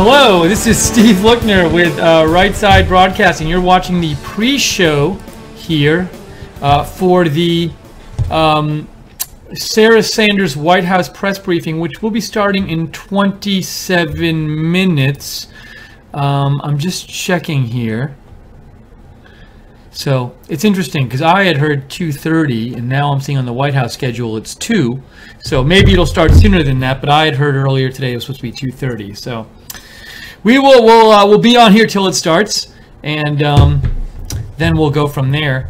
Hello, this is Steve Lookner with Right Side Broadcasting. You're watching the pre-show here for the Sarah Sanders White House press briefing, which will be starting in 27 minutes. I'm just checking here. So it's interesting because I had heard 2:30, and now I'm seeing on the White House schedule it's 2. So maybe it'll start sooner than that, but I had heard earlier today it was supposed to be 2:30. So we'll be on here till it starts, and then we'll go from there.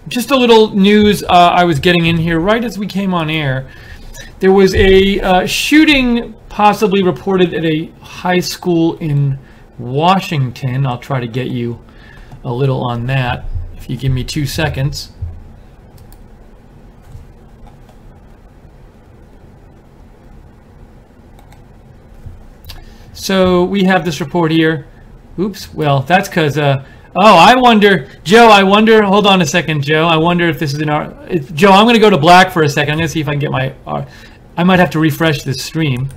Just a little news I was getting in here right as we came on air. There was a shooting possibly reported at a high school in Washington. I'll try to get you a little on that if you give me 2 seconds. So we have this report here. Oops, well, that's because, oh, I wonder, Joe, hold on a second, Joe. I wonder if this is Joe, I'm going to go to black for a second. I'm going to see if I can get my, I might have to refresh this stream.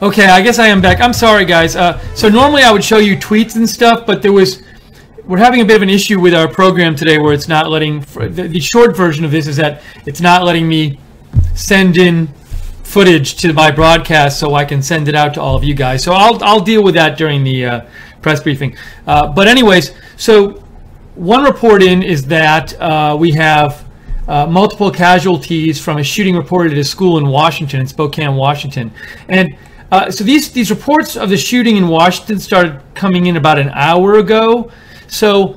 Okay, I guess I am back. I'm sorry, guys. So normally I would show you tweets and stuff, but we're having a bit of an issue with our program today where it's not letting, the short version of this is that it's not letting me send in footage to my broadcast so I can send it out to all of you guys. So I'll deal with that during the press briefing. But anyways, so one report in is that we have multiple casualties from a shooting reported at a school in Washington, in Spokane, Washington. And so these reports of the shooting in Washington started coming in about an hour ago. So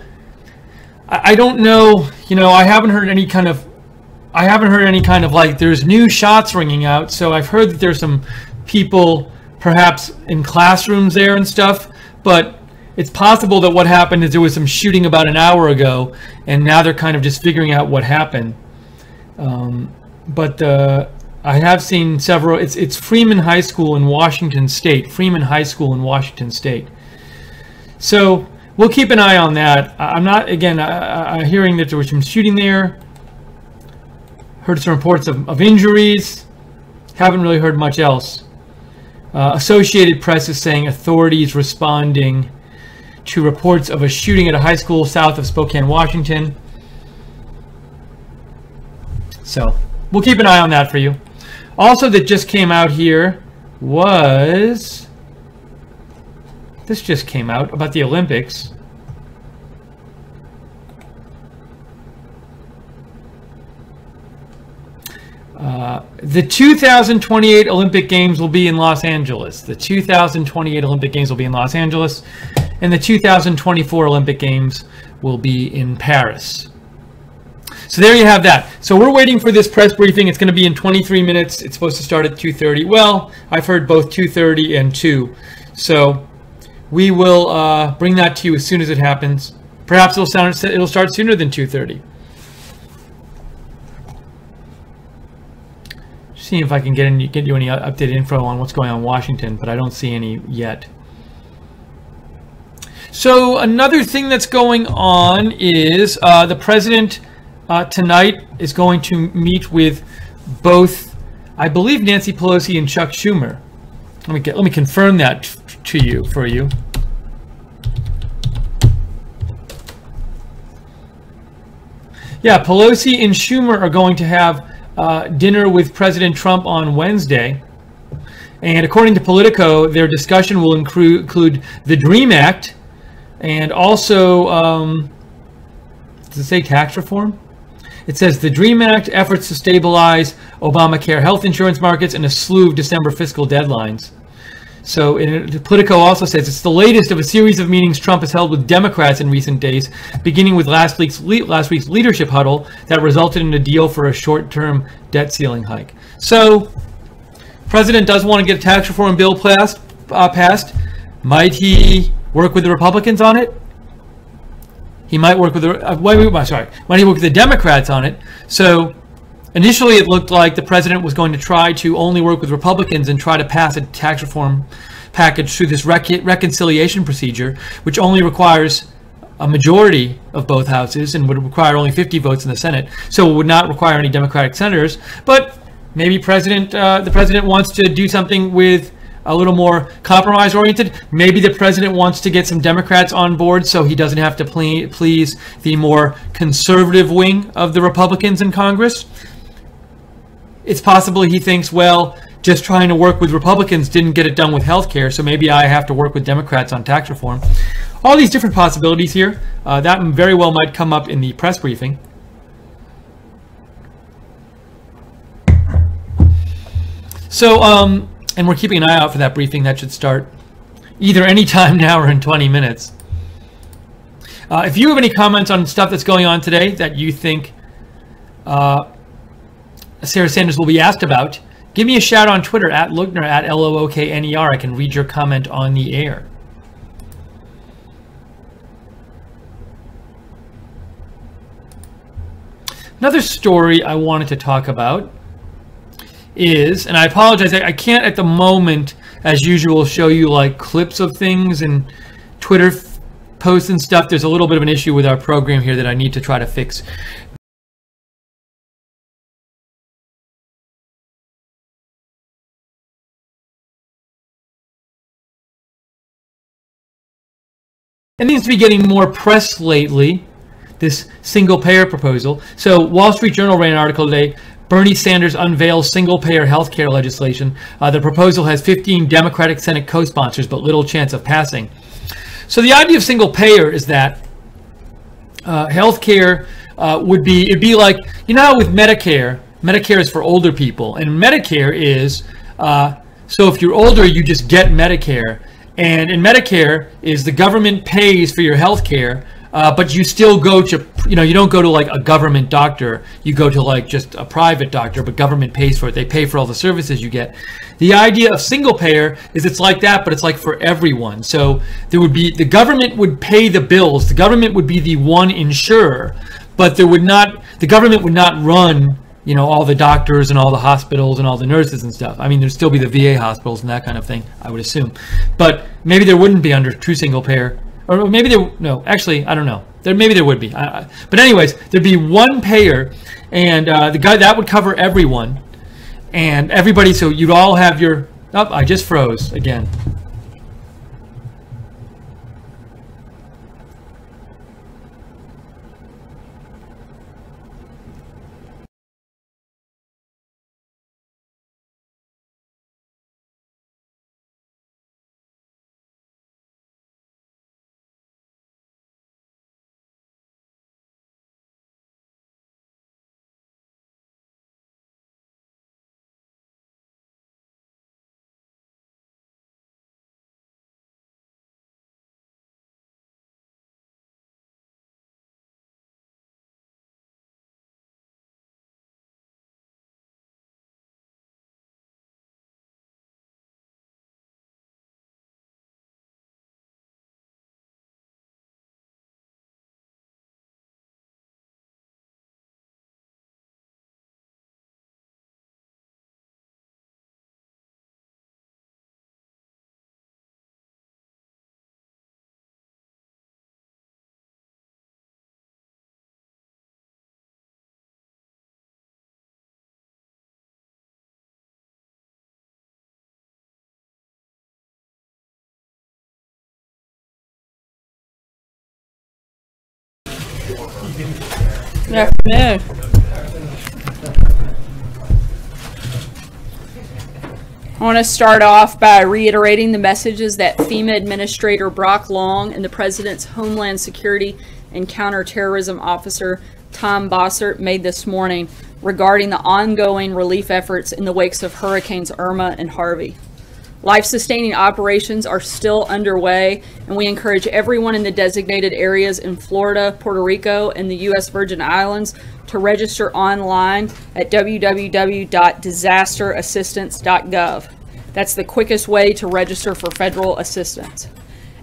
I don't know, I haven't heard any kind of like there's new shots ringing out. So I've heard that there's some people perhaps in classrooms there and stuff, but it's possible that what happened is there was some shooting about an hour ago, and now they're kind of just figuring out what happened. I have seen several. It's Freeman High School in Washington State. Freeman High School in Washington State. So we'll keep an eye on that. I'm not, again, hearing that there was some shooting there. Heard some reports of injuries. Haven't really heard much else. Associated Press is saying authorities responding to reports of a shooting at a high school south of Spokane, Washington. So we'll keep an eye on that for you. Also, that just came out here was, this just came out about the Olympics. The 2028 Olympic Games will be in Los Angeles. The 2028 Olympic Games will be in Los Angeles, and the 2024 Olympic Games will be in Paris. So there you have that. So we're waiting for this press briefing. It's going to be in 23 minutes. It's supposed to start at 2:30. Well, I've heard both 2:30 and 2. So we will bring that to you as soon as it happens. Perhaps it'll start sooner than 2:30. See if I can get you any updated info on what's going on in Washington, but I don't see any yet. So another thing that's going on is the president tonight is going to meet with both, I believe, Nancy Pelosi and Chuck Schumer. Let me confirm that for you. Yeah, Pelosi and Schumer are going to have dinner with President Trump on Wednesday. And according to Politico, their discussion will include the DREAM Act and also, does it say tax reform? It says the DREAM Act, efforts to stabilize Obamacare health insurance markets, and a slew of December fiscal deadlines. So Politico also says it's the latest of a series of meetings Trump has held with Democrats in recent days, beginning with last week's leadership huddle that resulted in a deal for a short-term debt ceiling hike. So, President does want to get a tax reform bill passed. Might he work with the Republicans on it? He might work with might he work with the Democrats on it? So, initially, it looked like the president was going to try to only work with Republicans and try to pass a tax reform package through this reconciliation procedure, which only requires a majority of both houses and would require only 50 votes in the Senate. So it would not require any Democratic senators. But maybe the president wants to do something with a little more compromise oriented. Maybe the president wants to get some Democrats on board so he doesn't have to please the more conservative wing of the Republicans in Congress. It's possible he thinks, well, just trying to work with Republicans didn't get it done with health care, so maybe I have to work with Democrats on tax reform. All these different possibilities here. That very well might come up in the press briefing. So, and we're keeping an eye out for that briefing. That should start either any time now or in 20 minutes. If you have any comments on stuff that's going on today that you think Sarah Sanders will be asked about, give me a shout on Twitter at Lookner, at LOOKNER. I can read your comment on the air. Another story I wanted to talk about is, and I apologize, I can't at the moment, as usual, show you like clips of things and Twitter posts and stuff. There's a little bit of an issue with our program here that I need to try to fix. It seems to be getting more press lately, this single-payer proposal. So Wall Street Journal ran an article today, Bernie Sanders unveils single-payer health care legislation. The proposal has 15 Democratic Senate co-sponsors, but little chance of passing. So the idea of single-payer is that health care it'd be like, you know how with Medicare is for older people, and Medicare is, so if you're older, you just get Medicare. And in Medicare is the government pays for your health care, but you still go to, you don't go to like a government doctor. You go to like just a private doctor, but government pays for it. They pay for all the services you get. The idea of single payer is it's like that, but it's like for everyone. So there would be, the government would pay the bills. The government would be the one insurer, but the government would not run all the doctors and all the hospitals and all the nurses and stuff. I mean, there'd still be the VA hospitals and that kind of thing, I would assume. But maybe there wouldn't be under true single payer. Or maybe no, actually, I don't know. Maybe there would be. But anyways, there'd be one payer, and the guy that would cover everyone. And everybody, so you'd all have your, I just froze again. Good afternoon. I want to start off by reiterating the messages that FEMA Administrator Brock Long and the President's Homeland Security and Counterterrorism Officer Tom Bossert made this morning regarding the ongoing relief efforts in the wakes of Hurricanes Irma and Harvey. Life-sustaining operations are still underway, and we encourage everyone in the designated areas in Florida, Puerto Rico, and the U.S. Virgin Islands to register online at www.disasterassistance.gov. That's the quickest way to register for federal assistance.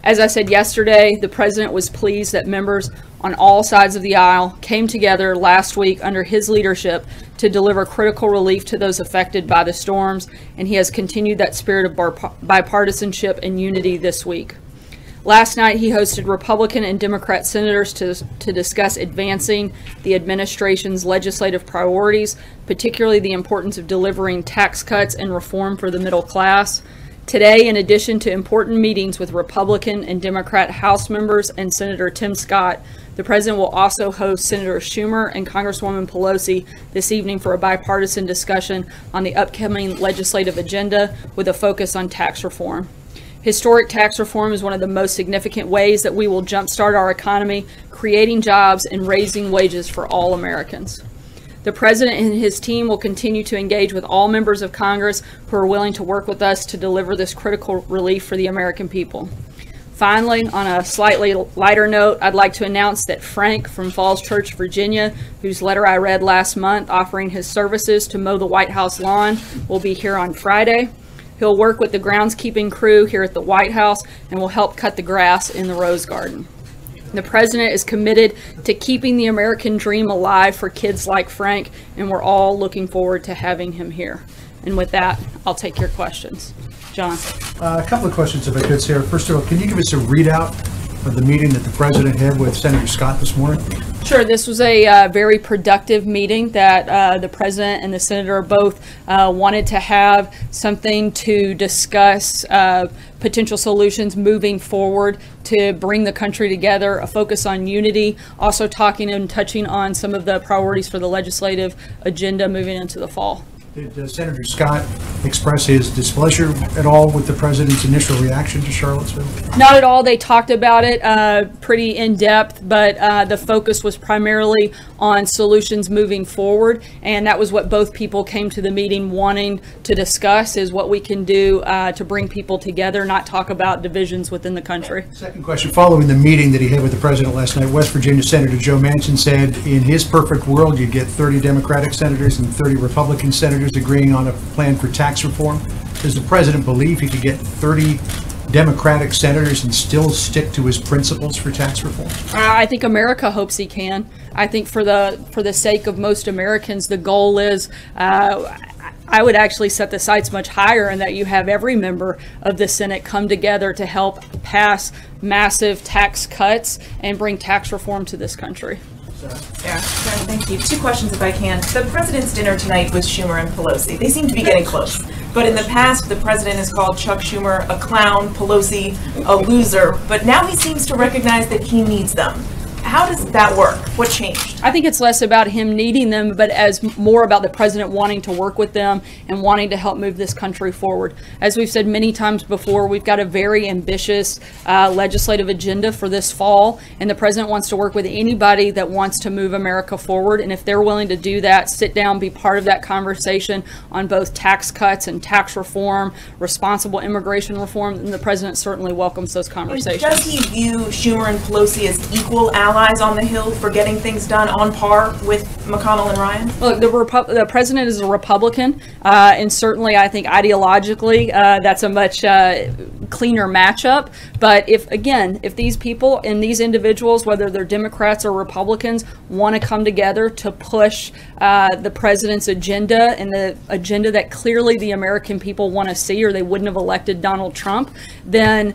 As I said yesterday, the President was pleased that members on all sides of the aisle came together last week under his leadership to deliver critical relief to those affected by the storms, and he has continued that spirit of bipartisanship and unity this week. Last night, he hosted Republican and Democrat senators to discuss advancing the administration's legislative priorities, particularly the importance of delivering tax cuts and reform for the middle class. Today, in addition to important meetings with Republican and Democrat House members and Senator Tim Scott, the President will also host Senator Schumer and Congresswoman Pelosi this evening for a bipartisan discussion on the upcoming legislative agenda with a focus on tax reform. Historic tax reform is one of the most significant ways that we will jumpstart our economy, creating jobs and raising wages for all Americans. The President and his team will continue to engage with all members of Congress who are willing to work with us to deliver this critical relief for the American people. Finally, on a slightly lighter note, I'd like to announce that Frank from Falls Church, Virginia, whose letter I read last month offering his services to mow the White House lawn, will be here on Friday. He'll work with the groundskeeping crew here at the White House and will help cut the grass in the Rose Garden. The President is committed to keeping the American dream alive for kids like Frank, and we're all looking forward to having him here. And with that, I'll take your questions. John. A couple of questions, if I could, Sarah. First of all, can you give us a readout of the meeting that the President had with Senator Scott this morning? Sure. This was a very productive meeting that the President and the Senator both wanted to have something to discuss potential solutions moving forward to bring the country together, a focus on unity, also talking and touching on some of the priorities for the legislative agenda moving into the fall. Did Senator Scott express his displeasure at all with the President's initial reaction to Charlottesville? Not at all. They talked about it pretty in depth, but the focus was primarily on solutions moving forward, and that was what both people came to the meeting wanting to discuss, is what we can do to bring people together, not talk about divisions within the country. Second question, following the meeting that he had with the President last night, West Virginia Senator Joe Manchin said in his perfect world you'd get 30 Democratic senators and 30 Republican senators agreeing on a plan for tax reform. Does the President believe he could get 30 Democratic senators and still stick to his principles for tax reform? I think America hopes he can. I think for the sake of most Americans, the goal is I would actually set the sights much higher, in that you have every member of the Senate come together to help pass massive tax cuts and bring tax reform to this country. Sarah, thank you. Two questions, if I can. The President's dinner tonight was Schumer and Pelosi. They seem to be getting close. But in the past, the President has called Chuck Schumer a clown, Pelosi a loser. But now he seems to recognize that he needs them. How does that work? What changed? I think it's less about him needing them, but as more about the President wanting to work with them and wanting to help move this country forward. As we've said many times before, we've got a very ambitious legislative agenda for this fall, and the President wants to work with anybody that wants to move America forward. And if they're willing to do that, sit down, be part of that conversation on both tax cuts and tax reform, responsible immigration reform, then the President certainly welcomes those conversations. Does he view Schumer and Pelosi as equal allies on the Hill for getting things done on par with McConnell and Ryan? Look, the President is a Republican, and certainly I think ideologically that's a much cleaner matchup. But if these people and these individuals, whether they're Democrats or Republicans, want to come together to push the President's agenda and the agenda that clearly the American people want to see, or they wouldn't have elected Donald Trump, then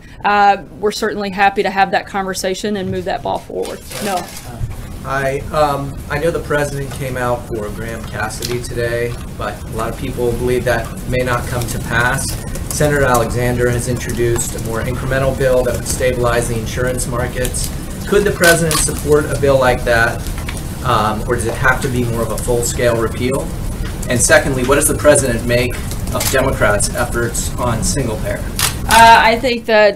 we're certainly happy to have that conversation and move that ball forward. No. I know the President came out for Graham Cassidy today, but a lot of people believe that may not come to pass. Senator Alexander has introduced a more incremental bill that would stabilize the insurance markets. Could the president support a bill like that, or does it have to be more of a full-scale repeal? And secondly, what does the president make of Democrats' efforts on single-payer? I think that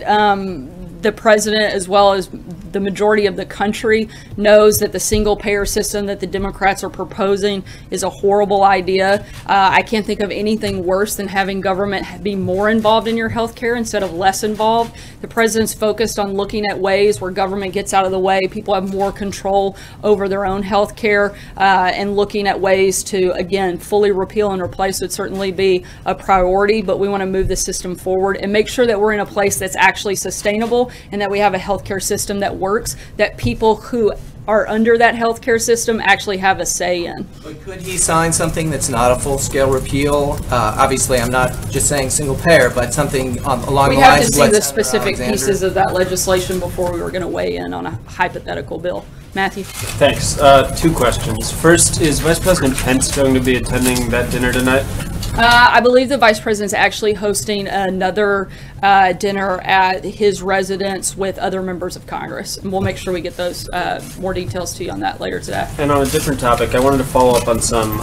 the president, as well as the majority of the country, knows that the single-payer system that the Democrats are proposing is a horrible idea. I can't think of anything worse than having government be more involved in your health care instead of less involved. The president's focused on looking at ways where government gets out of the way, people have more control over their own health care, and looking at ways to, again, fully repeal and replace would certainly be a priority, but we want to move the system forward and make sure that we're in a place that's actually sustainable and that we have a healthcare system that works, that people who are under that healthcare system actually have a say in. But could he sign something that's not a full-scale repeal? Obviously, I'm not just saying single payer, but something along the lines of what We have to see the Senator specific Alexander- pieces of that legislation before we were going to weigh in on a hypothetical bill. Matthew? Thanks. 2 questions. First, is Vice President Pence going to be attending that dinner tonight? I believe the vice president's actually hosting another dinner at his residence with other members of Congress. And we'll make sure we get those more details to you on that later today. And on a different topic, I wanted to follow up on some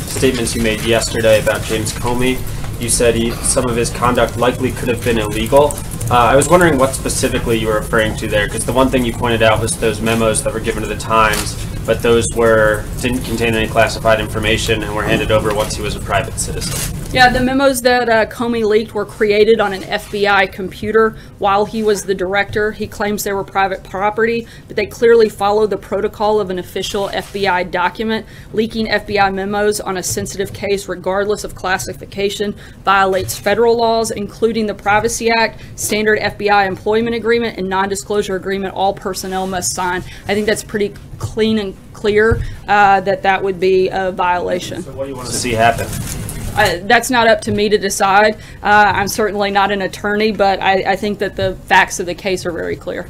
statements you made yesterday about James Comey. You said some of his conduct likely could have been illegal. I was wondering what specifically you were referring to there, because the one thing you pointed out was those memos that were given to the Times, but those didn't contain any classified information and were handed over once he was a private citizen. Yeah, the memos that Comey leaked were created on an FBI computer while he was the director. He claims they were private property, but they clearly follow the protocol of an official FBI document. Leaking FBI memos on a sensitive case, regardless of classification, violates federal laws, including the Privacy Act, standard FBI employment agreement, and non-disclosure agreement all personnel must sign. I think that's pretty clean and clear that would be a violation. So what do you want to see happen? That's not up to me to decide. I'm certainly not an attorney, but I think that the facts of the case are very clear.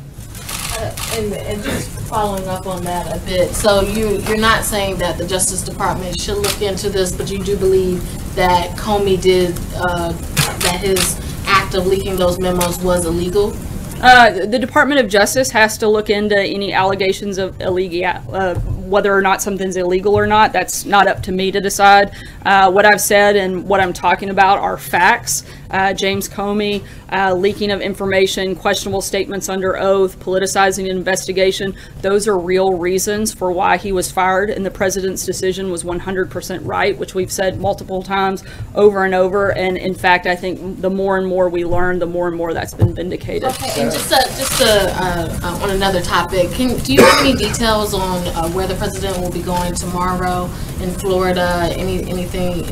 And just following up on that a bit, so you're not saying that the Justice Department should look into this, but you do believe that Comey did, that his act of leaking those memos was illegal? The Department of Justice has to look into any allegations of whether or not something's illegal or not. That's not up to me to decide. What I've said and what I'm talking about are facts. James Comey, leaking of information, questionable statements under oath, politicizing an investigation, those are real reasons for why he was fired, and the president's decision was 100% right, which we've said multiple times over and over, and in fact I think the more and more we learn, the more and more that's been vindicated. Okay, and just on another topic, do you have any details on where the president will be going tomorrow in Florida? Any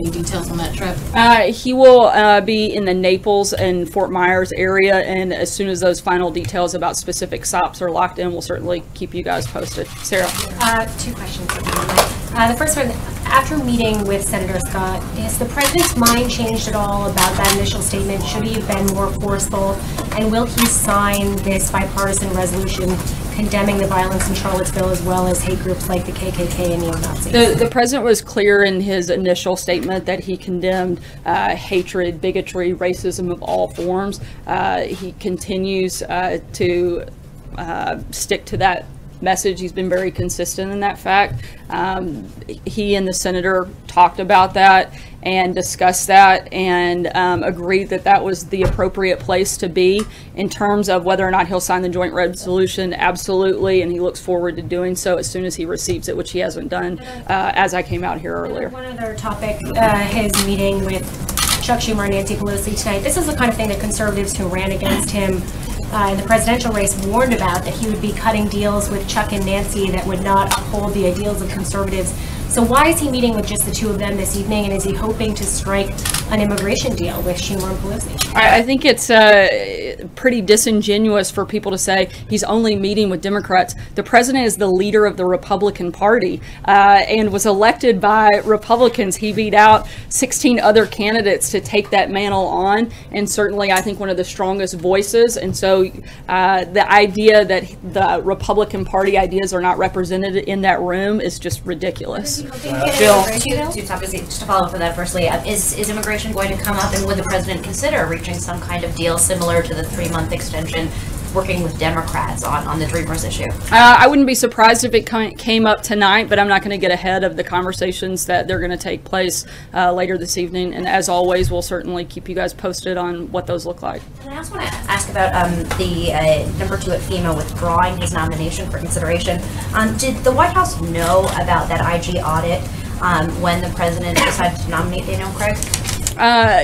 details on that trip? He will be in the Naples and Fort Myers area, and as soon as those final details about specific stops are locked in, we'll certainly keep you guys posted. Sarah? 2 questions. The first one, after meeting with Senator Scott, has the president's mind changed at all about that initial statement? Should he have been more forceful? And will he sign this bipartisan resolution condemning the violence in Charlottesville as well as hate groups like the KKK and neo-Nazis? The president was clear in his initial statement that he condemned hatred, bigotry, racism of all forms. He continues to stick to that message. He's been very consistent in that fact. He and the senator talked about that and discussed that and agreed that that was the appropriate place to be. In terms of whether or not he'll sign the joint resolution, absolutely, and he looks forward to doing so as soon as he receives it, which he hasn't done as I came out here earlier. One other topic, his meeting with Chuck Schumer and Nancy Pelosi tonight. This is the kind of thing that conservatives who ran against him in the presidential race warned about, that he would be cutting deals with Chuck and Nancy that would not uphold the ideals of conservatives. So why is he meeting with just the 2 of them this evening, and is he hoping to strike an immigration deal with Schumer and Pelosi? I think it's pretty disingenuous for people to say he's only meeting with Democrats. The president is the leader of the Republican Party and was elected by Republicans. He beat out 16 other candidates to take that mantle on, and certainly I think one of the strongest voices. And so the idea that the Republican Party ideas are not represented in that room is just ridiculous. Jill. Two topics, just to follow up on that firstly, is immigration going to come up, and would the president consider reaching some kind of deal similar to the 3-month extension working with Democrats on the Dreamers issue? I wouldn't be surprised if it came up tonight, but I'm not going to get ahead of the conversations that they're going to take place later this evening. And as always, we'll certainly keep you guys posted on what those look like. And I also want to ask about the number 2 at FEMA withdrawing his nomination for consideration. Did the White House know about that IG audit when the president decided to nominate Daniel Craig?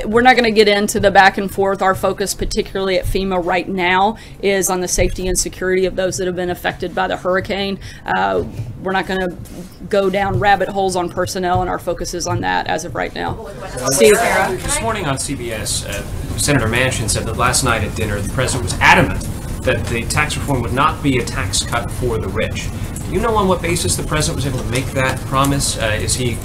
We're not going to get into the back and forth. Our focus, particularly at FEMA right now, is on the safety and security of those that have been affected by the hurricane. We're not going to go down rabbit holes on personnel, and our focus is on that as of right now. Steve. This morning on CBS, Senator Manchin said that last night at dinner, the president was adamant that the tax reform would not be a tax cut for the rich. Do you know on what basis the president was able to make that promise? Is he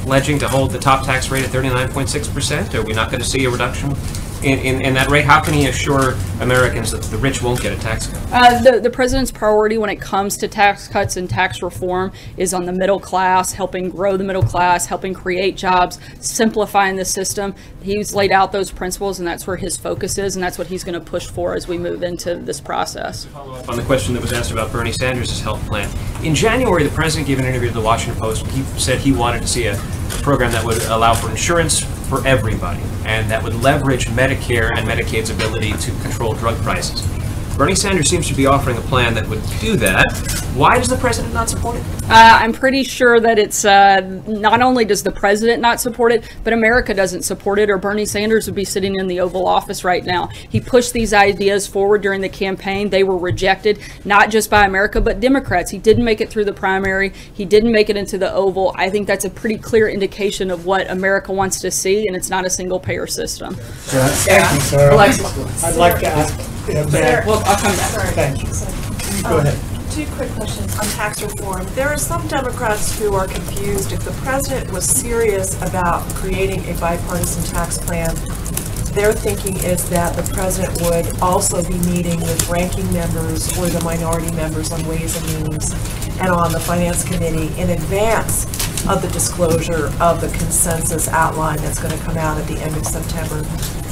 pledging to hold the top tax rate at 39.6%? Are we not going to see a reduction in that rate? How can he assure Americans that the rich won't get a tax cut? The president's priority when it comes to tax cuts and tax reform is on the middle class, helping grow the middle class, helping create jobs, simplifying the system. He's laid out those principles, and that's where his focus is, and that's what he's going to push for as we move into this process. To follow up on the question that was asked about Bernie Sanders' health plan. In January, the president gave an interview to the Washington Post. He said he wanted to see a program that would allow for insurance for everybody and that would leverage Medicare and Medicaid's ability to control drug prices. Bernie Sanders seems to be offering a plan that would do that. Why does the president not support it? I'm pretty sure that it's not only does the president not support it, but America doesn't support it, or Bernie Sanders would be sitting in the Oval Office right now. He pushed these ideas forward during the campaign. They were rejected, not just by America, but Democrats. He didn't make it through the primary. He didn't make it into the Oval. I think that's a pretty clear indication of what America wants to see, and it's not a single-payer system. Thank you, Sarah. I'd like to ask. Well, I'll come back. Thank you. Go ahead. 2 quick questions on tax reform. There are some Democrats who are confused. If the president was serious about creating a bipartisan tax plan, their thinking is that the president would also be meeting with ranking members or the minority members on Ways and Means and on the Finance Committee in advance of the disclosure of the consensus outline that's going to come out at the end of September.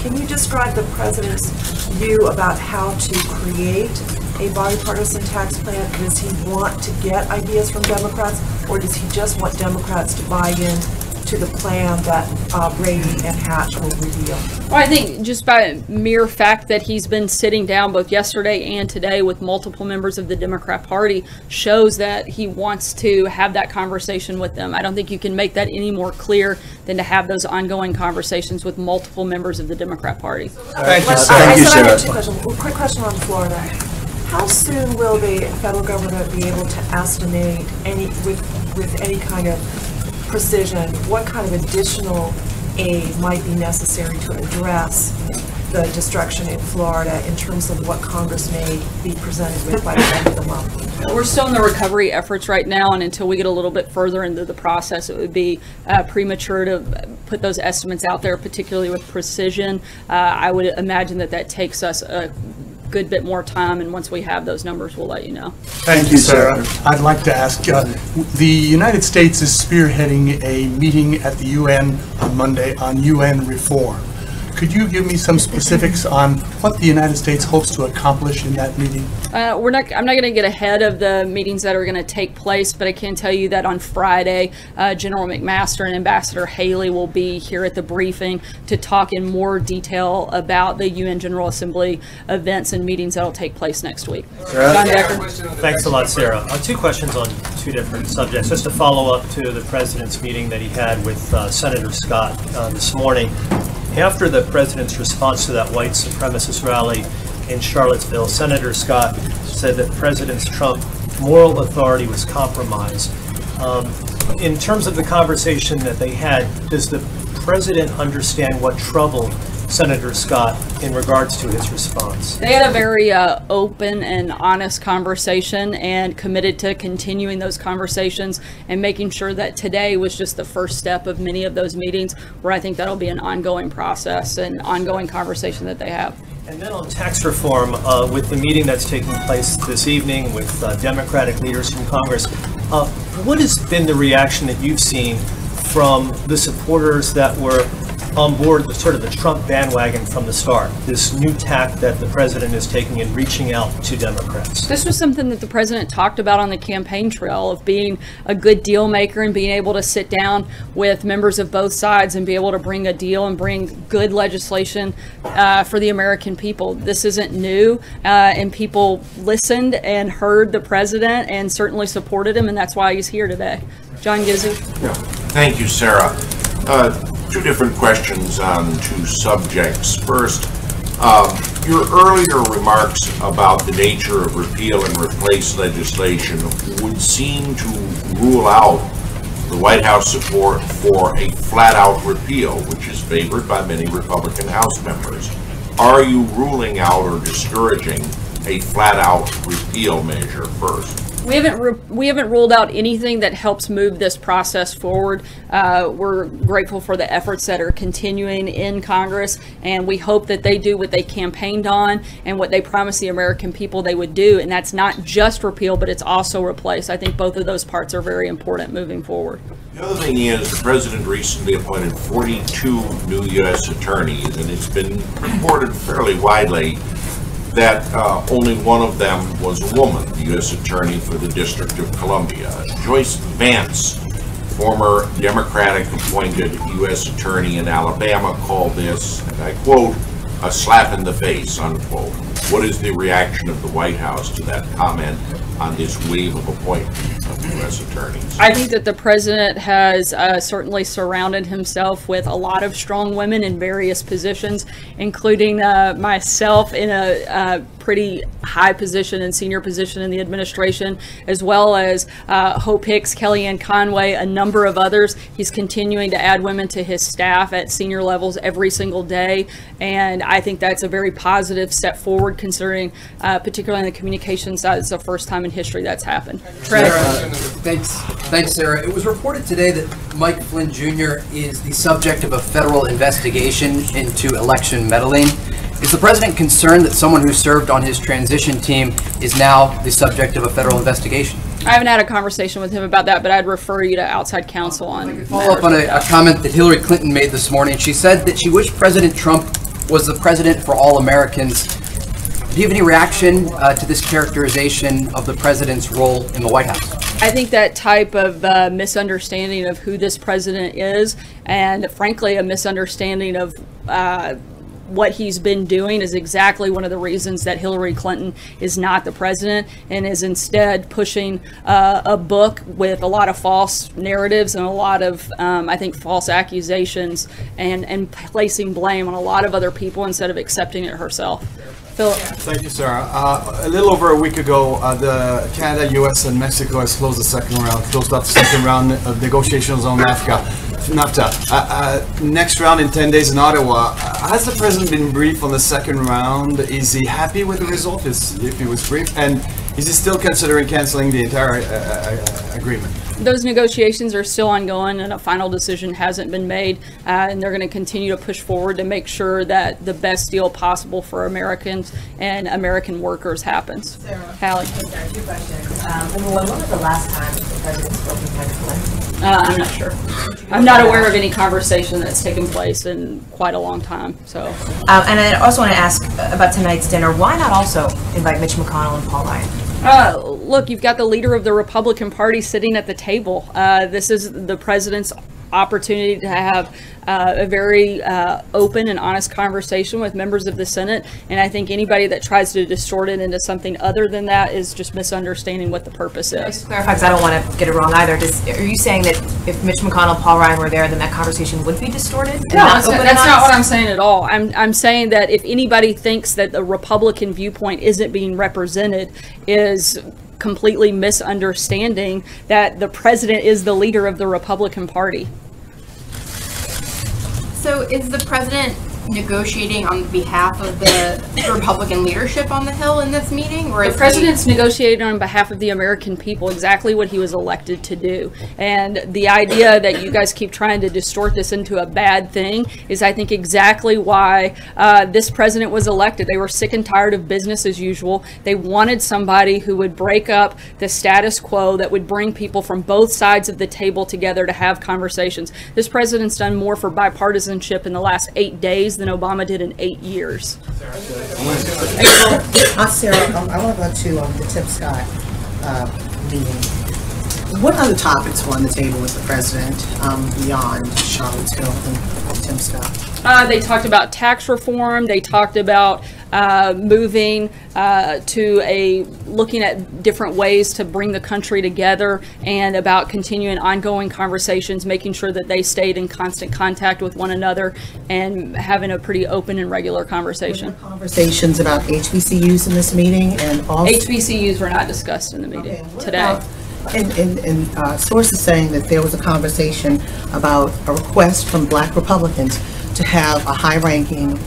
Can you describe the president's view about how to create a bipartisan tax plan? Does he want to get ideas from Democrats, or does he just want Democrats to buy in to the plan that Brady and Hatch will reveal? Well, I think just by mere fact that he's been sitting down both yesterday and today with multiple members of the Democrat Party shows that he wants to have that conversation with them. I don't think you can make that any more clear than to have those ongoing conversations with multiple members of the Democrat Party. Thank you, Sarah. I have 2 questions. Quick question on Florida. How soon will the federal government be able to estimate with any kind of precision what kind of additional aid might be necessary to address the destruction in Florida in terms of what Congress may be presented with by the end of the month? We're still in the recovery efforts right now, and until we get a little bit further into the process, it would be premature to put those estimates out there, particularly with precision. I would imagine that takes us a good bit more time, and once we have those numbers, we'll let you know. Thank you, Sarah. I'd like to ask, the United States is spearheading a meeting at the UN on Monday on UN reform. Could you give me some specifics on what the United States hopes to accomplish in that meeting? I'm not going to get ahead of the meetings that are going to take place, but I can tell you that on Friday, General McMaster and Ambassador Haley will be here at the briefing to talk in more detail about the UN General Assembly events and meetings that will take place next week. John Decker. Thanks a lot, Sarah. 2 questions on 2 different subjects. Just to follow up to the president's meeting that he had with Senator Scott this morning. After the president's response to that white supremacist rally in Charlottesville, Senator Scott said that President Trump's moral authority was compromised. In terms of the conversation that they had, does the president understand what troubled Senator Scott in regards to his response? They had a very open and honest conversation and committed to continuing those conversations and making sure that today was just the first step of many of those meetings, where I think that'll be an ongoing process and ongoing conversation that they have. And then on tax reform, with the meeting that's taking place this evening with Democratic leaders from Congress, what has been the reaction that you've seen from the supporters that were on board the sort of the Trump bandwagon from the start, this new tack that the president is taking in reaching out to Democrats? This was something that the president talked about on the campaign trail, of being a good deal maker and being able to sit down with members of both sides and be able to bring a deal and bring good legislation for the American people. This isn't new, and people listened and heard the president and certainly supported him, and that's why he's here today. John Gizzi. Yeah. Thank you, Sarah. Two different questions on two subjects. First, your earlier remarks about the nature of repeal and replace legislation would seem to rule out the White House support for a flat-out repeal, which is favored by many Republican House members. Are you ruling out or discouraging a flat-out repeal measure first? We haven't ruled out anything that helps move this process forward. We're grateful for the efforts that are continuing in Congress, and we hope that they do what they campaigned on and what they promised the American people they would do, and that's not just repeal, but it's also replace. I think both of those parts are very important moving forward. The other thing is, the president recently appointed 42 new U.S. attorneys, and it's been reported fairly widely that only one of them was a woman, the U.S. Attorney for the District of Columbia. Joyce Vance, former Democratic-appointed U.S. Attorney in Alabama, called this, and I quote, a slap in the face, unquote. What is the reaction of the White House to that comment on this wave of appointments of U.S. attorneys? I think that the president has certainly surrounded himself with a lot of strong women in various positions, including myself in a pretty high position and senior position in the administration, as well as Hope Hicks, Kellyanne Conway, a number of others. He's continuing to add women to his staff at senior levels every single day, and I think that's a very positive step forward, considering particularly on the communication side, it's the first time in history that's happened. Thanks, Sarah. It was reported today that Mike Flynn Jr. is the subject of a federal investigation into election meddling. Is the president concerned that someone who served on his transition team is now the subject of a federal investigation? I haven't had a conversation with him about that, but I'd refer you to outside counsel on. Follow up on a comment that Hillary Clinton made this morning. She said that she wished President Trump was the president for all Americans. Do you have any reaction to this characterization of the president's role in the White House? I think that type of misunderstanding of who this president is, and frankly, a misunderstanding of what he's been doing, is exactly one of the reasons that Hillary Clinton is not the president and is instead pushing a book with a lot of false narratives and a lot of, I think, false accusations and placing blame on a lot of other people instead of accepting it herself. Philip. Thank you, Sarah. A little over a week ago, the Canada, U.S., and Mexico has closed the second round, closed up the second round of negotiations on NAFTA. Next round in 10 days in Ottawa. Has the president been briefed on the second round? Is he happy with the result, if he was briefed? And is he still considering canceling the entire agreement? Those negotiations are still ongoing, and a final decision hasn't been made, and they're going to continue to push forward to make sure that the best deal possible for Americans and American workers happens. Sarah. Hallie. Two questions. Number one, when was the last time the president spoke with Mike Flynn? I'm not sure. I'm not aware of any conversation that's taken place in quite a long time. So. And I also want to ask about tonight's dinner. Why not also invite Mitch McConnell and Paul Ryan? Look, you've got the leader of the Republican Party sitting at the table. This is the president's opportunity to have a very open and honest conversation with members of the Senate, and I think anybody that tries to distort it into something other than that is just misunderstanding what the purpose is. Just clarify, because I don't want to get it wrong either. Are you saying that if Mitch McConnell and Paul Ryan were there, then that conversation would be distorted? No, that's not what I'm saying at all. I'm saying that if anybody thinks that the Republican viewpoint isn't being represented, is completely misunderstanding that the president is the leader of the Republican Party. So is the president negotiating on behalf of the Republican leadership on the Hill in this meeting? Or the president's negotiating on behalf of the American people, exactly what he was elected to do. And the idea that you guys keep trying to distort this into a bad thing is, I think, exactly why this president was elected. They were sick and tired of business as usual. They wanted somebody who would break up the status quo, that would bring people from both sides of the table together to have conversations. This president's done more for bipartisanship in the last 8 days than Obama did in 8 years. Sarah, I want to go to the Tim Scott meeting. What other topics were on the table with the president beyond Charlottesville and Tim Scott? They talked about tax reform. They talked about moving to looking at different ways to bring the country together, and about continuing ongoing conversations, making sure that they stayed in constant contact with one another and having a pretty open and regular conversation. Conversations about HBCUs in this meeting, and also HBCUs were not discussed in the meeting today. And sources saying that there was a conversation about a request from Black Republicans to have a high-ranking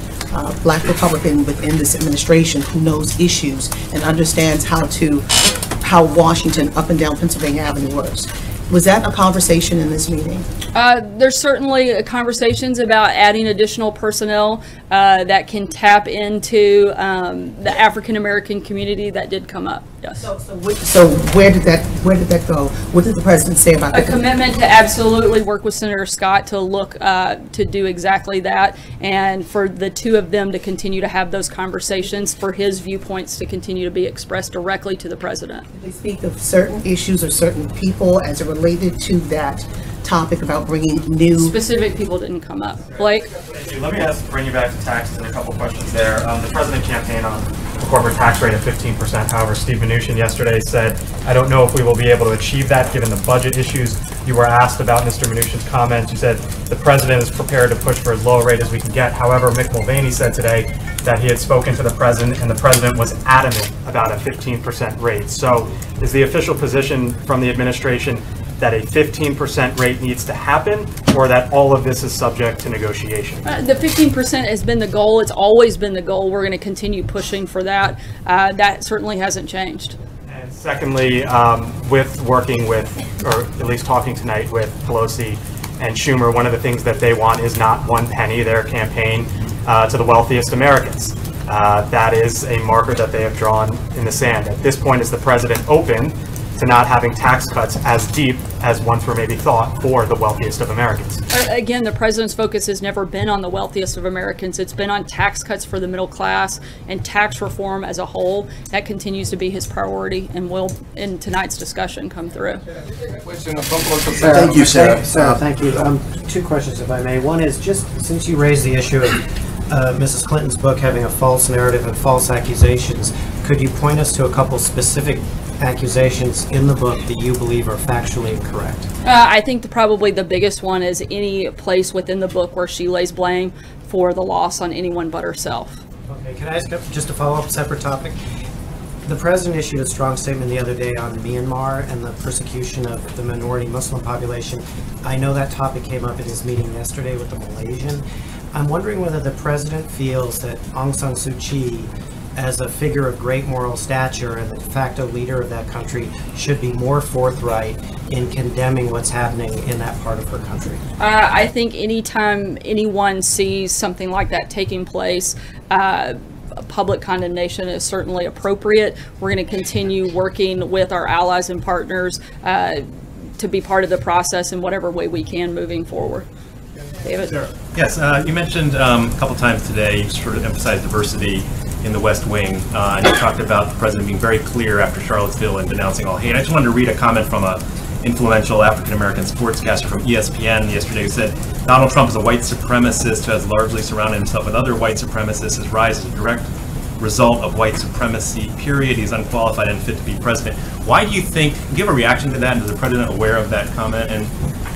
Black Republican within this administration who knows issues and understands how Washington up and down Pennsylvania Avenue works. Was that a conversation in this meeting? There's certainly conversations about adding additional personnel that can tap into the African American community. That did come up. Yes. So where did that go? What did the president say about a commitment to absolutely work with Senator Scott to look to do exactly that, and for the two of them to continue to have those conversations, for his viewpoints to continue to be expressed directly to the president. Did they speak of certain issues or certain people as it related to that topic about bringing new? Specific people didn't come up. Blake? Thank you. Let me bring you back to taxes and a couple questions there. The president campaigned on a corporate tax rate of 15%. However, Steve Mnuchin yesterday said, I don't know if we will be able to achieve that given the budget issues. You were asked about Mr. Mnuchin's comments. You said the president is prepared to push for as low a rate as we can get. However, Mick Mulvaney said today that he had spoken to the president and the president was adamant about a 15% rate. So is the official position from the administration that a 15% rate needs to happen, or that all of this is subject to negotiation? The 15% has been the goal. It's always been the goal. We're going to continue pushing for that. That certainly hasn't changed. And secondly, with working with, or at least talking tonight with Pelosi and Schumer, one of the things that they want is not one penny, their campaign, to the wealthiest Americans. That is a marker that they have drawn in the sand. At this point, is the president open to not having tax cuts as deep as once were maybe thought for the wealthiest of Americans? Again, the president's focus has never been on the wealthiest of Americans. It's been on tax cuts for the middle class and tax reform as a whole. That continues to be his priority and will, in tonight's discussion, come through. Thank you, Sarah. Thank you. Two questions, if I may. One is, just since you raised the issue of Mrs. Clinton's book having a false narrative and false accusations, could you point us to a couple specific accusations in the book that you believe are factually incorrect? I think probably the biggest one is any place within the book where she lays blame for the loss on anyone but herself. Okay, can I ask just a follow-up separate topic? The president issued a strong statement the other day on Myanmar and the persecution of the minority Muslim population. I know that topic came up in his meeting yesterday with the Malaysian. I'm wondering whether the president feels that Aung San Suu Kyi, as a figure of great moral stature and the de facto leader of that country, should be more forthright in condemning what's happening in that part of her country. I think anytime anyone sees something like that taking place, public condemnation is certainly appropriate. We're going to continue working with our allies and partners to be part of the process in whatever way we can moving forward. David? Yes, you mentioned a couple times today, you sort of emphasized diversity in the West Wing, and you talked about the president being very clear after Charlottesville and denouncing all hate. I just wanted to read a comment from an influential African-American sportscaster from ESPN yesterday who said, Donald Trump is a white supremacist who has largely surrounded himself with other white supremacists. His rise is a direct result of white supremacy, period. He's unqualified and fit to be president. Why do you think, do you have a reaction to that? And is the president aware of that comment? And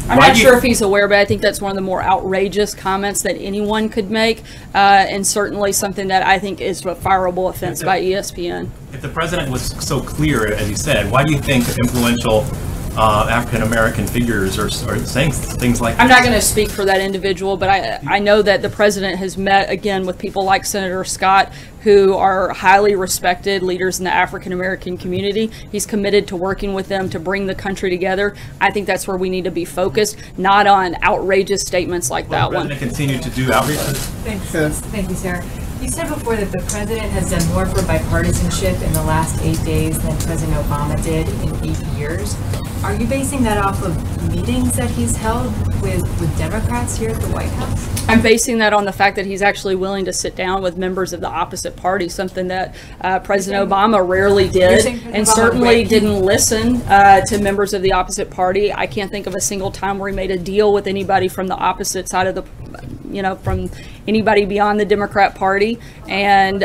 I'm not sure if he's aware, but I think that's one of the more outrageous comments that anyone could make, and certainly something that I think is a fireable offense by ESPN. If the president was so clear, as he said, why do you think influential African-American figures are saying things like I'm not going to speak for that individual, but I know that the president has met again with people like Senator Scott, who are highly respected leaders in the African American community. He's committed to working with them to bring the country together. I think that's where we need to be focused, not on outrageous statements like that one. Continue to do outreach. Thanks. Thank you, Sarah. You said before that the president has done more for bipartisanship in the last 8 days than President Obama did in 8 years. Are you basing that off of meetings that he's held with Democrats here at the White House? I'm basing that on the fact that he's actually willing to sit down with members of the opposite party, something that President Obama rarely did, and certainly didn't listen to members of the opposite party. I can't think of a single time where he made a deal with anybody from the opposite side of the, from anybody beyond the Democrat Party. And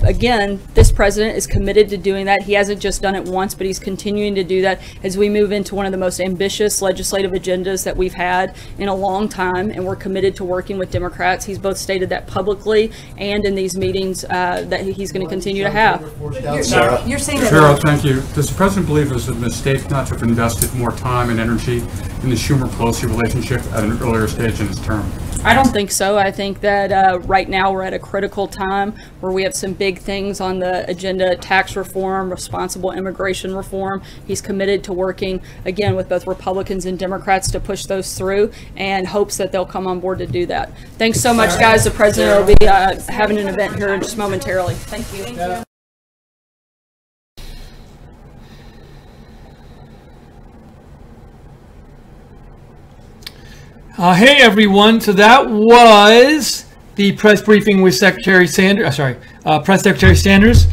again, this president is committed to doing that. He hasn't just done it once, but he's continuing to do that as we move into one of the most ambitious legislative agendas that we've had in a long time, and we're committed to working with Democrats. He's both stated that publicly and in these meetings that he's going to continue to have. You're saying that... Cheryl, thank you. Does the president believe it was a mistake not to have invested more time and energy in the Schumer-Pelosi relationship at an earlier stage in his term? I don't think so. I think that right now we're at a critical time where we have some big things on the agenda: tax reform, responsible immigration reform. He's committed to working, again, with both Republicans and Democrats to push those through, and hopes that they'll come on board to do that. Thanks so much, guys. The president will be having an event here just momentarily. Thank you. Thank you. Hey everyone, so that was the press briefing with Secretary Sanders, Press Secretary Sanders.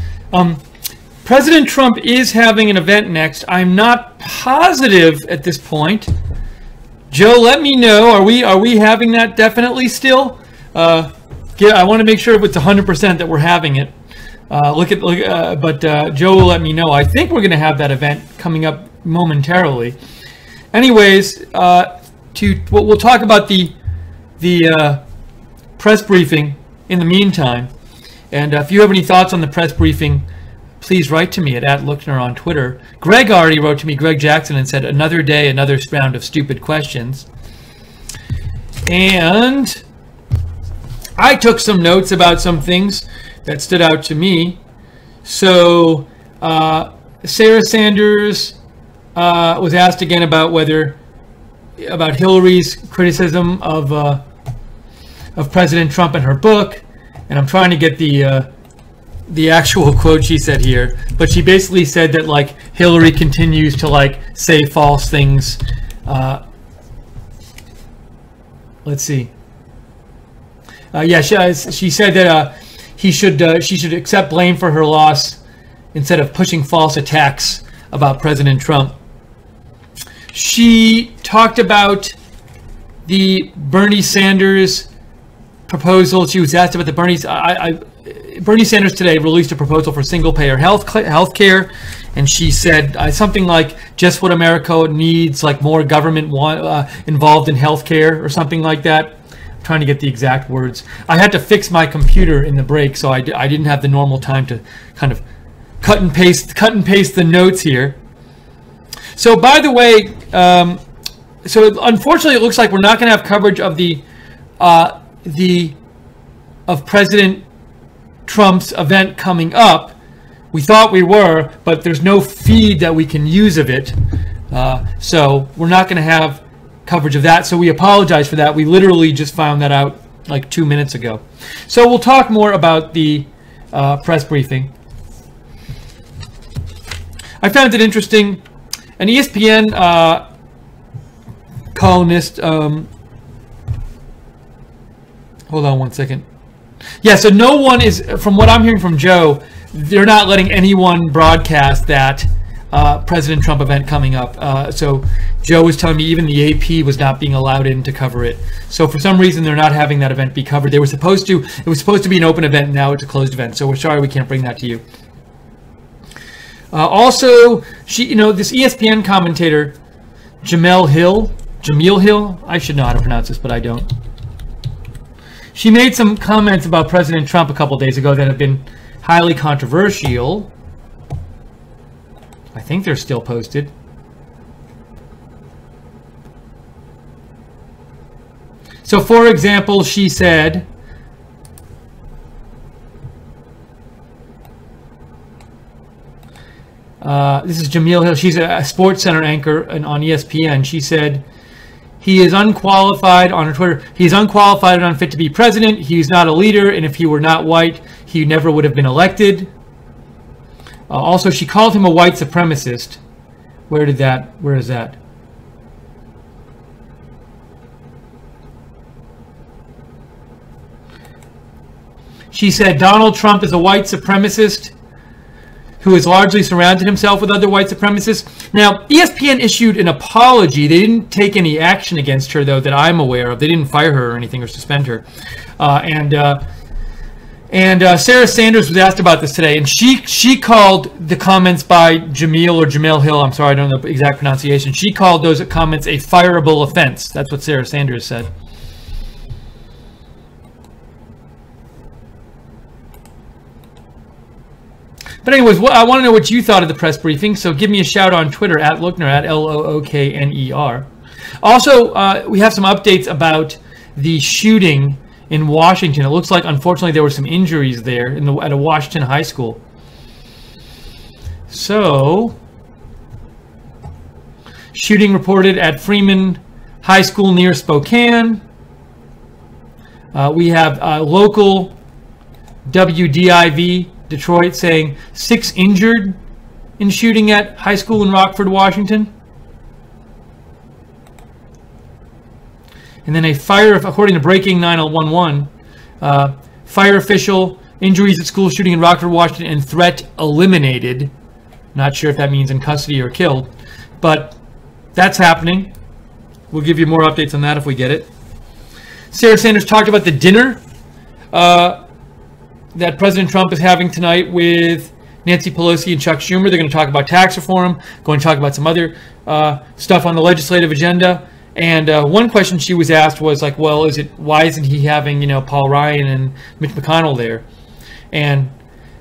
President Trump is having an event next. I'm not positive at this point. Joe, let me know. Are we having that definitely still? I want to make sure it's 100% that we're having it. But Joe will let me know. I think we're going to have that event coming up momentarily. Anyways, we'll talk about the press briefing in the meantime. And if you have any thoughts on the press briefing, please write to me at @Lookner on Twitter. Greg already wrote to me, Greg Jackson, and said, another day, another round of stupid questions. And I took some notes about some things that stood out to me. So Sarah Sanders was asked again about Hillary's criticism of President Trump in her book, and I'm trying to get the actual quote she said here, but she basically said that Hillary continues to say false things. Let's see. She said that she should accept blame for her loss instead of pushing false attacks about President Trump. She talked about the Bernie Sanders proposal. She was asked about the Bernie Sanders today released a proposal for single-payer health care, and she said something like just what America needs, like more government involved in health care or something like that. I'm trying to get the exact words. I had to fix my computer in the break, so I didn't have the normal time to kind of cut and paste the notes here. So, by the way, unfortunately, it looks like we're not going to have coverage of of President Trump's event coming up. We thought we were, but there's no feed that we can use of it. So we're not going to have coverage of that. So we apologize for that. We literally just found that out like 2 minutes ago. So we'll talk more about the press briefing. I found it interesting. An ESPN columnist, hold on one second. Yeah, so no one is, from what I'm hearing from Joe, they're not letting anyone broadcast that President Trump event coming up. So Joe was telling me even the AP was not being allowed in to cover it. So for some reason, they're not having that event be covered. It was supposed to be an open event, now it's a closed event. So we're sorry we can't bring that to you. Also, this ESPN commentator, Jamil Hill, I should know how to pronounce this, but I don't. She made some comments about President Trump a couple days ago that have been highly controversial. I think they're still posted. So, for example, she said, this is Jamil Hill. She's a Sports Center anchor on ESPN. She said, he is unqualified on her Twitter. He's unqualified and unfit to be president. He's not a leader, and if he were not white, he never would have been elected. Also, she called him a white supremacist. Where is that? She said Donald Trump is a white supremacist who has largely surrounded himself with other white supremacists. Now, ESPN issued an apology. They didn't take any action against her, though, that I'm aware of. They didn't fire her or anything or suspend her. And Sarah Sanders was asked about this today, and she called the comments by Jamil Hill, I'm sorry, I don't know the exact pronunciation. She called those comments a fireable offense. That's what Sarah Sanders said. But anyways, I want to know what you thought of the press briefing, so give me a shout on Twitter, at Lookner, at Lookner. Also, we have some updates about the shooting in Washington. It looks like, unfortunately, there were some injuries there at a Washington high school. So, shooting reported at Freeman High School near Spokane. We have local WDIV Detroit saying 6 injured in shooting at high school in Rockford, Washington. And then a fire, according to Breaking 911, fire official, injuries at school shooting in Rockford, Washington, and threat eliminated. Not sure if that means in custody or killed, but that's happening. We'll give you more updates on that if we get it. Sarah Sanders talked about the dinner that President Trump is having tonight with Nancy Pelosi and Chuck Schumer. They're going to talk about tax reform, going to talk about some other stuff on the legislative agenda. And one question she was asked was like, well, why isn't he having, Paul Ryan and Mitch McConnell there? And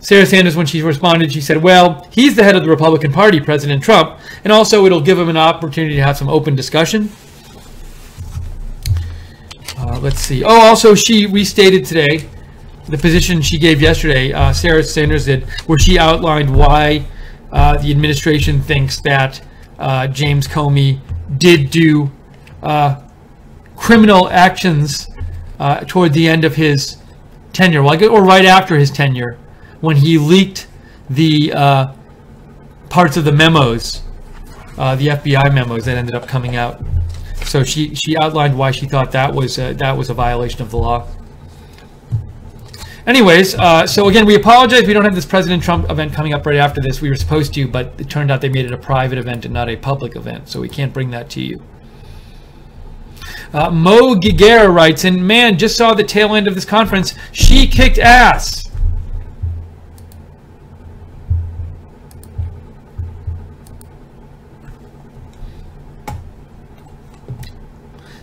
Sarah Sanders, when she responded, she said, well, he's the head of the Republican Party, President Trump, and also it'll give him an opportunity to have some open discussion. Let's see. Oh, also she restated today the position she gave yesterday, Sarah Sanders did, where she outlined why the administration thinks that James Comey did do criminal actions toward the end of his tenure, or right after his tenure, when he leaked the parts of the memos, the FBI memos that ended up coming out. So she outlined why she thought that was a violation of the law. Anyways, so again, we apologize. We don't have this President Trump event coming up right after this. We were supposed to, but it turned out they made it a private event and not a public event, so we can't bring that to you. Mo Giger writes in, man, just saw the tail end of this conference. She kicked ass.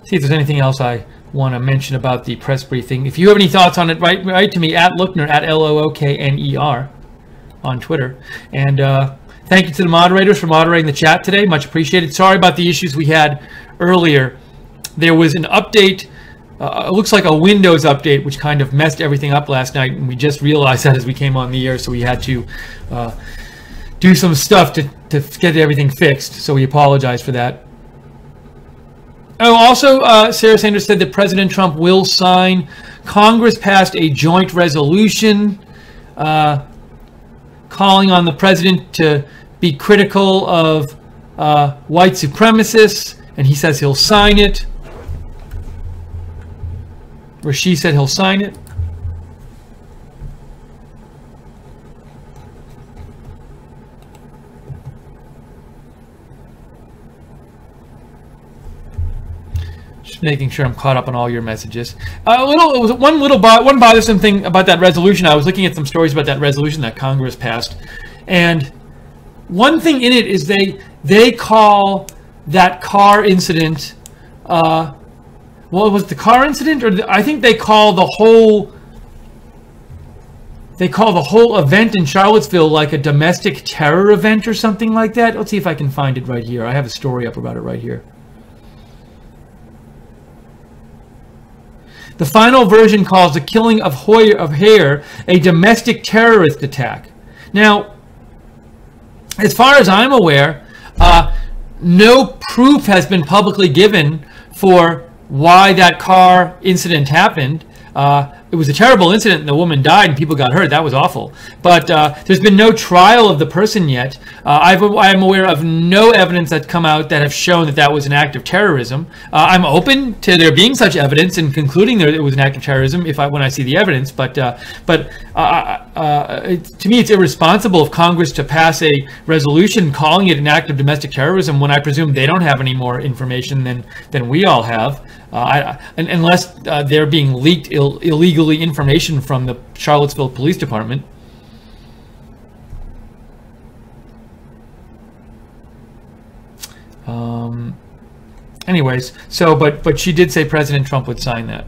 See if there's anything else I want to mention about the press briefing. If you have any thoughts on it, write to me at Lookner, at Lookner on Twitter. And thank you to the moderators for moderating the chat today. Much appreciated. Sorry about the issues we had earlier. There was an update, it looks like a Windows update, which kind of messed everything up last night, and we just realized that as we came on the air, so we had to do some stuff to get everything fixed, so we apologize for that. Oh, also, Sarah Sanders said that President Trump will sign. Congress passed a joint resolution calling on the president to be critical of white supremacists, and he says he'll sign it. Or she said he'll sign it. Just making sure I'm caught up on all your messages. One bothersome thing about that resolution. I was looking at some stories about that resolution that Congress passed, and one thing in it is they call that car incident. Well, was it the car incident, or I think they call the whole event in Charlottesville like a domestic terror event or something like that. Let's see if I can find it right here. I have a story up about it right here. The final version calls the killing of Hare a domestic terrorist attack. Now, as far as I'm aware, no proof has been publicly given for why that car incident happened. It was a terrible incident and the woman died and people got hurt. That was awful. But there's been no trial of the person yet. I'm aware of no evidence that's come out that have shown that that was an act of terrorism. I'm open to there being such evidence and concluding that it was an act of terrorism when I see the evidence. But to me, it's irresponsible of Congress to pass a resolution calling it an act of domestic terrorism when I presume they don't have any more information than we all have. Unless they're being leaked illegally information from the Charlottesville Police Department. Anyways, so but she did say President Trump would sign that.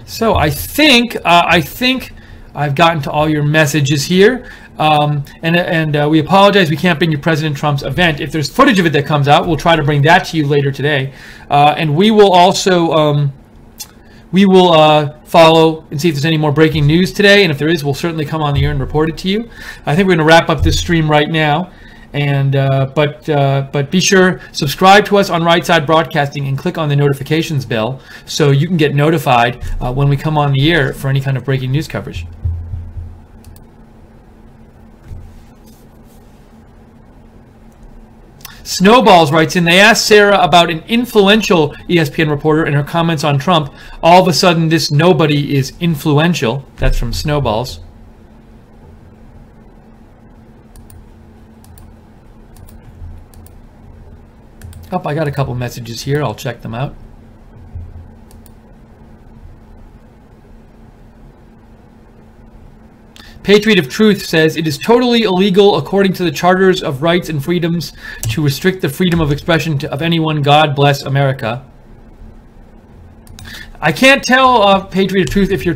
So I think I've gotten to all your messages here. We apologize we can't bring you President Trump's event. If there's footage of it that comes out, we'll try to bring that to you later today. And we will also follow and see if there's any more breaking news today. And if there is, we'll certainly come on the air and report it to you. I think we're going to wrap up this stream right now. And but be sure subscribe to us on Right Side Broadcasting and click on the notifications bell so you can get notified when we come on the air for any kind of breaking news coverage. Snowballs writes in, they asked Sarah about an influential ESPN reporter and her comments on Trump. All of a sudden, this nobody is influential. That's from Snowballs. Oh, I got a couple messages here. I'll check them out. Patriot of Truth says, it is totally illegal according to the Charters of Rights and Freedoms to restrict the freedom of expression of anyone. God bless America. I can't tell, Patriot of Truth, if you're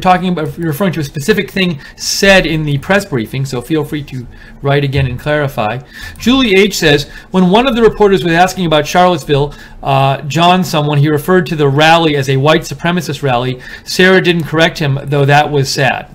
referring to a specific thing said in the press briefing, so feel free to write again and clarify. Julie H. says, when one of the reporters was asking about Charlottesville, John someone, he referred to the rally as a white supremacist rally. Sarah didn't correct him, though that was sad.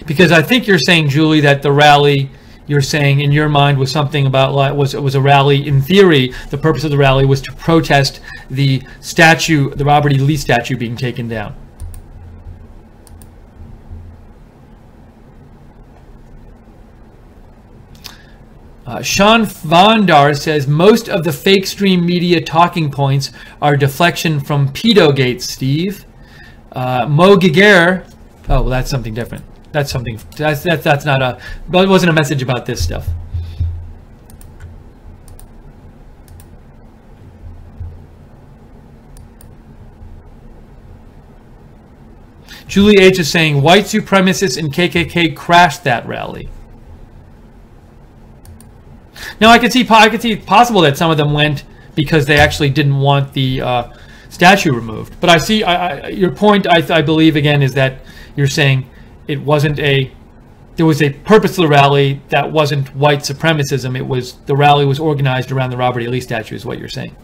Because I think you're saying, Julie, that the rally you're saying in your mind was something about was a rally. In theory, the purpose of the rally was to protest the statue, the Robert E. Lee statue, being taken down. Sean Vondar says most of the fake stream media talking points are deflection from pedogate. Steve, Mo Giger. Oh, well, that's something different. That's something. That's not a. But it wasn't a message about this stuff. Julie H is saying white supremacists and KKK crashed that rally. Now I could see it's possible that some of them went because they actually didn't want the statue removed. But I see your point. I believe again is that you're saying it wasn't there was a purpose to the rally that wasn't white supremacism. It was the rally was organized around the Robert E. Lee statue, is what you're saying.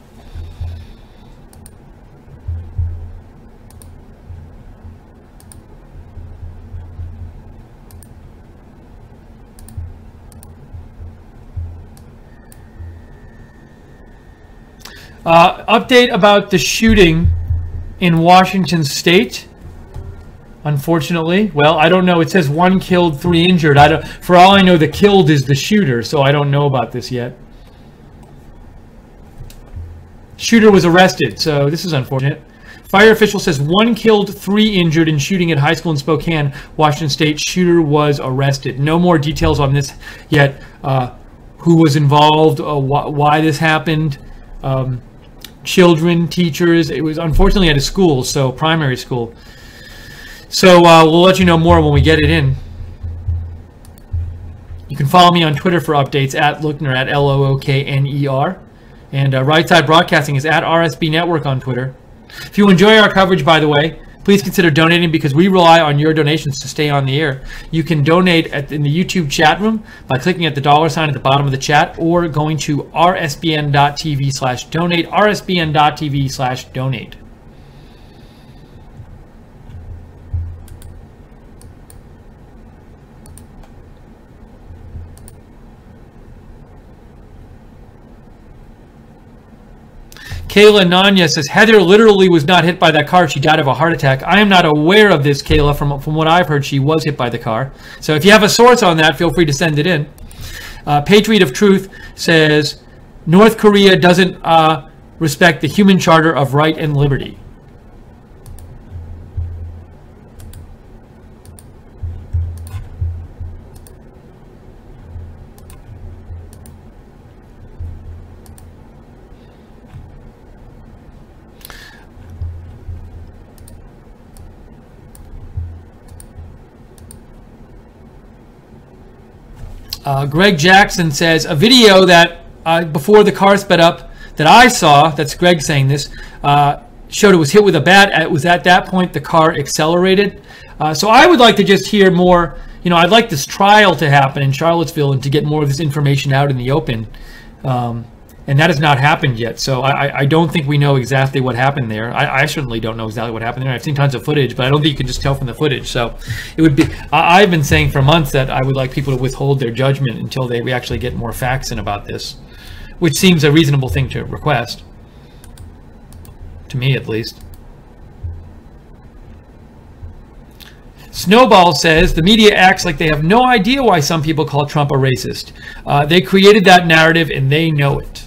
Update about the shooting in Washington State. Unfortunately, well, I don't know. It says 1 killed, 3 injured. For all I know, the killed is the shooter, so I don't know about this yet. Shooter was arrested, so this is unfortunate. Fire official says 1 killed, 3 injured in shooting at high school in Spokane, Washington State. Shooter was arrested. No more details on this yet. Who was involved? Why this happened? Children, teachers. It was unfortunately at a school, so primary school. So we'll let you know more when we get it in. You can follow me on Twitter for updates at Lookner, at LOOKNER. And Right Side Broadcasting is at RSB Network on Twitter. If you enjoy our coverage, by the way, please consider donating because we rely on your donations to stay on the air. You can donate in the YouTube chat room by clicking at the $sign at the bottom of the chat or going to rsbn.tv/donate, rsbn.tv/donate. Kayla Nanya says, Heather literally was not hit by that car. She died of a heart attack. I am not aware of this, Kayla. From what I've heard, she was hit by the car. So if you have a source on that, feel free to send it in. Patriot of Truth says, North Korea doesn't respect the human charter of right and liberty. Greg Jackson says, a video that before the car sped up that I saw, that's Greg saying this, showed it was hit with a bat. It was at that point the car accelerated. So I would like to just hear more, I'd like this trial to happen in Charlottesville and to get more of this information out in the open. And that has not happened yet. So I don't think we know exactly what happened there. I certainly don't know exactly what happened there. I've seen tons of footage, but I don't think you can just tell from the footage. So it would be, I've been saying for months that I would like people to withhold their judgment until we actually get more facts in about this, which seems a reasonable thing to request, to me at least. Snowball says, the media acts like they have no idea why some people call Trump a racist. They created that narrative and they know it.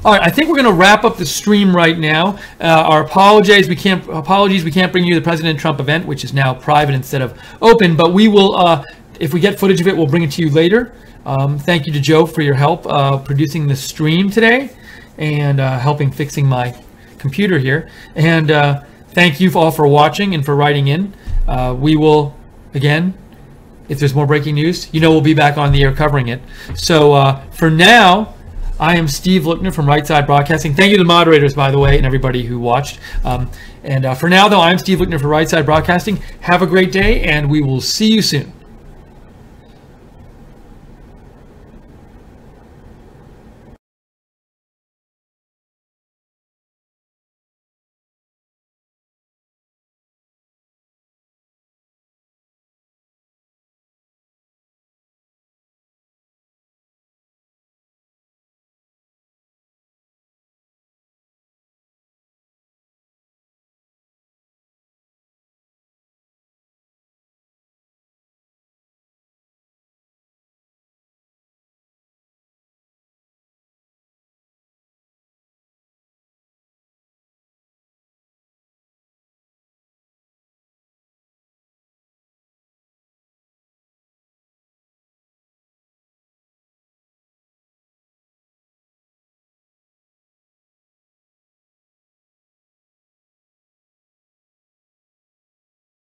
All right, I think we're going to wrap up the stream right now. Our apologies, we can't bring you the President Trump event, which is now private instead of open, but we will, if we get footage of it, we'll bring it to you later. Thank you to Joe for your help producing the stream today and helping fixing my computer here. And thank you all for watching and for writing in. We will, again, if there's more breaking news, we'll be back on the air covering it. So for now, I am Steve Lookner from Right Side Broadcasting. Thank you to the moderators, by the way, and everybody who watched. And for now, though, I'm Steve Lookner for Right Side Broadcasting. Have a great day, and we will see you soon.